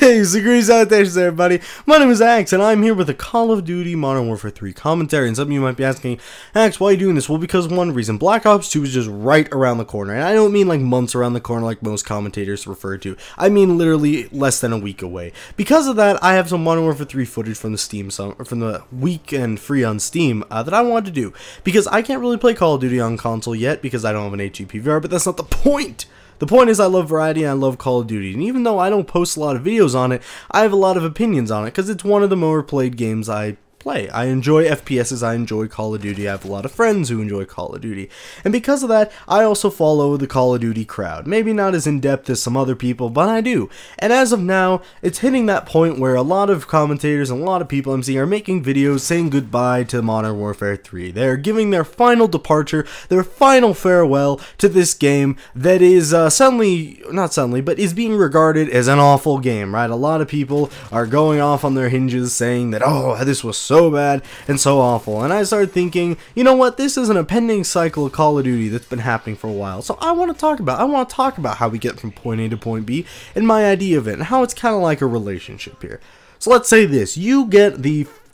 Hey, so greetings salutations everybody, my name is Axe, and I'm here with a Call of Duty Modern Warfare 3 commentary, and some of you might be asking, Axe, why are you doing this? Well, because one reason, Black Ops 2 is just right around the corner, and I don't mean like months around the corner like most commentators refer to, I mean literally less than a week away. Because of that, I have some Modern Warfare 3 footage from the weekend free on Steam that I wanted to do, because I can't really play Call of Duty on console yet, because I don't have an HD PVR, but that's not the point! The point is I love variety and I love Call of Duty, and even though I don't post a lot of videos on it, I have a lot of opinions on it, because it's one of the more played games I play. I enjoy FPSs, I enjoy Call of Duty, I have a lot of friends who enjoy Call of Duty, and because of that, I also follow the Call of Duty crowd. Maybe not as in-depth as some other people, but I do. And as of now, it's hitting that point where a lot of commentators and a lot of people I'm seeing are making videos saying goodbye to Modern Warfare 3. They're giving their final departure, their final farewell to this game that is not suddenly, but is being regarded as an awful game, right? A lot of people are going off on their hinges saying that, oh, this was so bad and so awful, and I started thinking, you know what, this is an impending cycle of Call of Duty that's been happening for a while, so I want to talk about how we get from point A to point B, and my idea of it, and how it's kind of like a relationship here. So let's say this,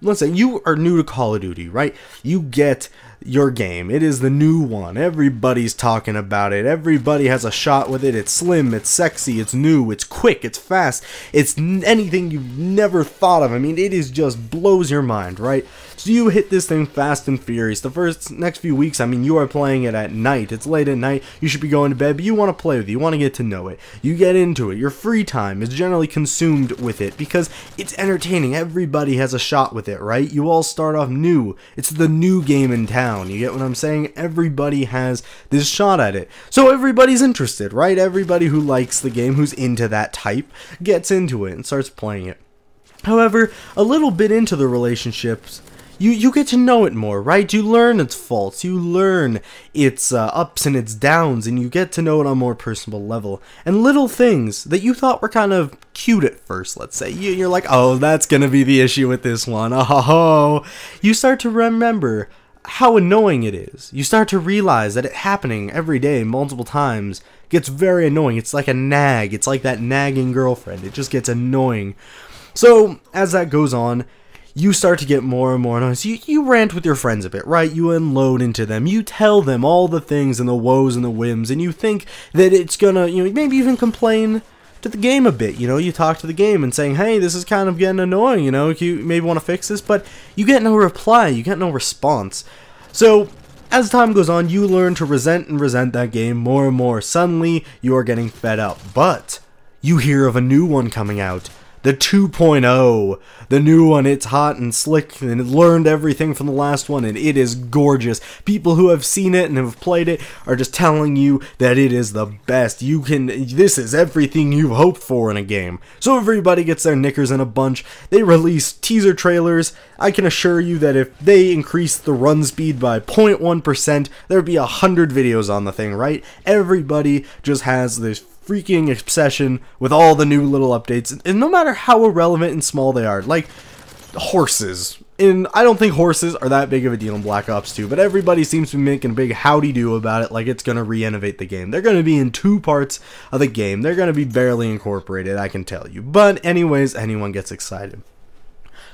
let's say you are new to Call of Duty, right? You get your game, it is the new one, everybody's talking about it, everybody has a shot with it, it's slim, it's sexy, it's new, it's quick, it's fast, it's anything you've never thought of. I mean, it is just blows your mind, right? So you hit this thing fast and furious. The next few weeks, I mean, you are playing it at night, it's late at night, you should be going to bed, but you want to play with it, you want to get to know it, you get into it, your free time is generally consumed with it, because it's entertaining, everybody has a shot with it, right? You all start off new, it's the new game in town. You get what I'm saying? Everybody has this shot at it. So everybody's interested, right? Everybody who likes the game, who's into that type, gets into it and starts playing it. However, a little bit into the relationships, you get to know it more, right? You learn its faults, you learn its ups and its downs, and you get to know it on a more personal level. And little things that you thought were kind of cute at first, let's say, you're like, oh, that's gonna be the issue with this one, oh, you start to remember how annoying it is. You start to realize that it happening every day, multiple times, gets very annoying. It's like a nag. It's like that nagging girlfriend. It just gets annoying. So, as that goes on, you start to get more and more annoying. So you rant with your friends a bit, right? You unload into them. You tell them all the things and the woes and the whims, and you think that it's gonna, maybe even complain to the game a bit, you talk to the game and saying, hey, this is kind of getting annoying, you maybe want to fix this, but you get no reply, you get no response. So, as time goes on, you learn to resent that game more and more. Suddenly, you are getting fed up, but you hear of a new one coming out. The 2.0, the new one, it's hot and slick, and it learned everything from the last one, and it is gorgeous. People who have seen it and have played it are just telling you that it is the best. This is everything you've hoped for in a game. So everybody gets their knickers in a bunch. They release teaser trailers. I can assure you that if they increase the run speed by 0.1%, there'd be 100 videos on the thing, right? Everybody just has this freaking obsession with all the new little updates, and no matter how irrelevant and small they are, like horses. And I don't think horses are that big of a deal in Black Ops 2, but everybody seems to be making a big howdy-do about it like it's going to re-innovate the game. They're going to be in 2 parts of the game. They're going to be barely incorporated, I can tell you. But anyways, anyone gets excited.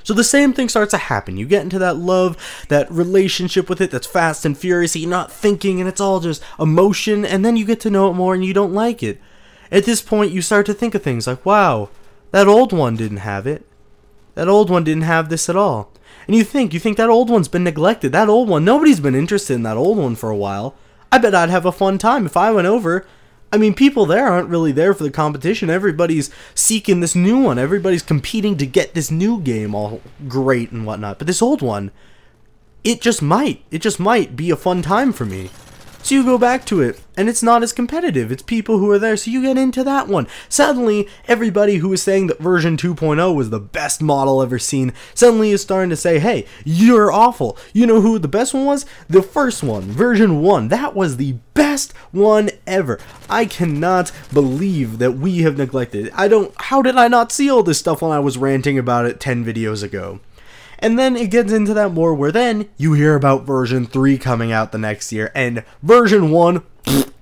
So the same thing starts to happen. You get into that love, that relationship with it that's fast and furious, you're not thinking, and it's all just emotion, and then you get to know it more and you don't like it. At this point, you start to think of things like, wow, that old one didn't have it. That old one didn't have this at all. And you think that old one's been neglected. That old one, nobody's been interested in that old one for a while. I bet I'd have a fun time if I went over. I mean, people there aren't really there for the competition. Everybody's seeking this new one. Everybody's competing to get this new game all great and whatnot. But this old one, it just might be a fun time for me. So you go back to it, and it's not as competitive. It's people who are there, so you get into that one. Suddenly, everybody who was saying that version 2.0 was the best model ever seen, suddenly is starting to say, hey, you're awful. You know who the best one was? The first one, version 1. That was the best one ever. I cannot believe that we have neglected it. How did I not see all this stuff when I was ranting about it 10 videos ago? And then it gets into that more where then you hear about version 3 coming out the next year, and version 1,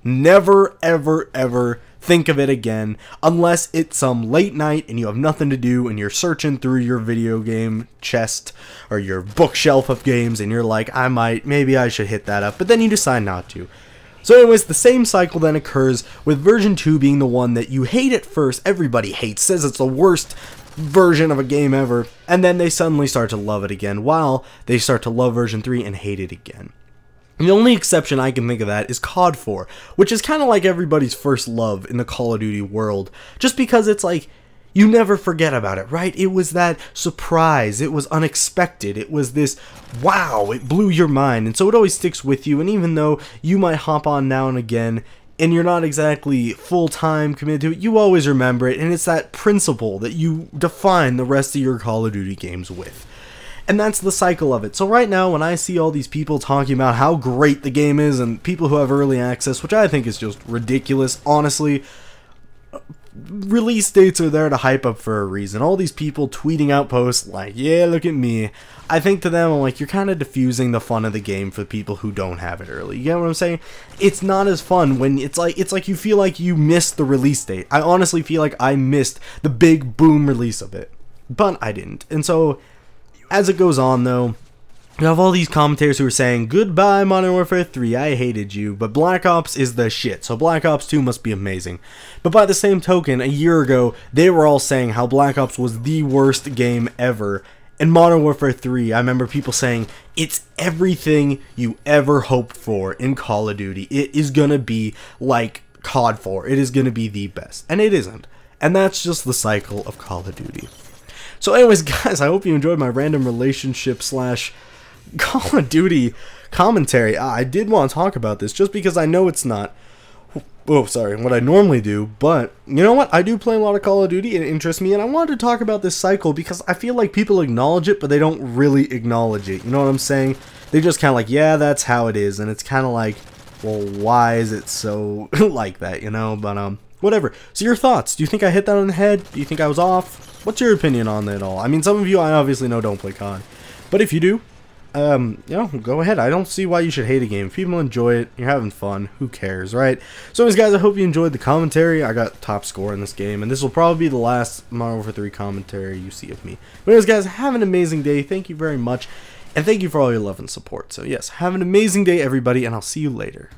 never, ever, ever think of it again, unless it's some late night and you have nothing to do and you're searching through your video game chest or your bookshelf of games and you're like, maybe I should hit that up, but then you decide not to. So anyways, the same cycle then occurs with version 2 being the one that you hate at first, everybody hates, says it's the worst version of a game ever, and then they suddenly start to love it again, while they start to love version 3 and hate it again. The only exception I can think of that is COD 4, which is kind of like everybody's first love in the Call of Duty world, just because it's like, you never forget about it, right? It was that surprise, it was unexpected, it was this, wow, it blew your mind, and so it always sticks with you, and even though you might hop on now and again, and you're not exactly full-time committed to it, you always remember it, and it's that principle that you define the rest of your Call of Duty games with. And that's the cycle of it. So right now, when I see all these people talking about how great the game is, and people who have early access, which I think is just ridiculous, honestly, release dates are there to hype up for a reason. All these people tweeting out posts like, yeah, look at me. I think to them, I'm like, you're kind of diffusing the fun of the game for people who don't have it early. You get what I'm saying? It's not as fun when it's like you feel like you missed the release date. I honestly feel like I missed the big boom release of it, but I didn't. And so as it goes on, though, you have all these commentators who are saying, goodbye Modern Warfare 3, I hated you, but Black Ops is the shit, so Black Ops 2 must be amazing. But by the same token, a year ago, they were all saying how Black Ops was the worst game ever, and Modern Warfare 3, I remember people saying, it's everything you ever hoped for in Call of Duty. It is gonna be like COD 4, it is gonna be the best, and it isn't. And that's just the cycle of Call of Duty. So anyways, guys, I hope you enjoyed my random relationship / Call of Duty commentary. I did want to talk about this just because I know it's not, what I normally do, but you know what? I do play a lot of Call of Duty and it interests me, and I wanted to talk about this cycle because I feel like people acknowledge it, but they don't really acknowledge it. You know what I'm saying? They just kind of like, yeah, that's how it is, and it's kind of like, well, why is it so like that, you know? But, whatever. So your thoughts? Do you think I hit that on the head? Do you think I was off? What's your opinion on it all? I mean, some of you I obviously know don't play COD, but if you do, you know, go ahead. I don't see why you should hate a game. If people enjoy it, you're having fun, who cares, right? So anyways, guys, I hope you enjoyed the commentary. I got top score in this game, and this will probably be the last Modern Warfare 3 commentary you see of me. But anyways, guys, have an amazing day. Thank you very much, and thank you for all your love and support. So yes, have an amazing day, everybody, and I'll see you later.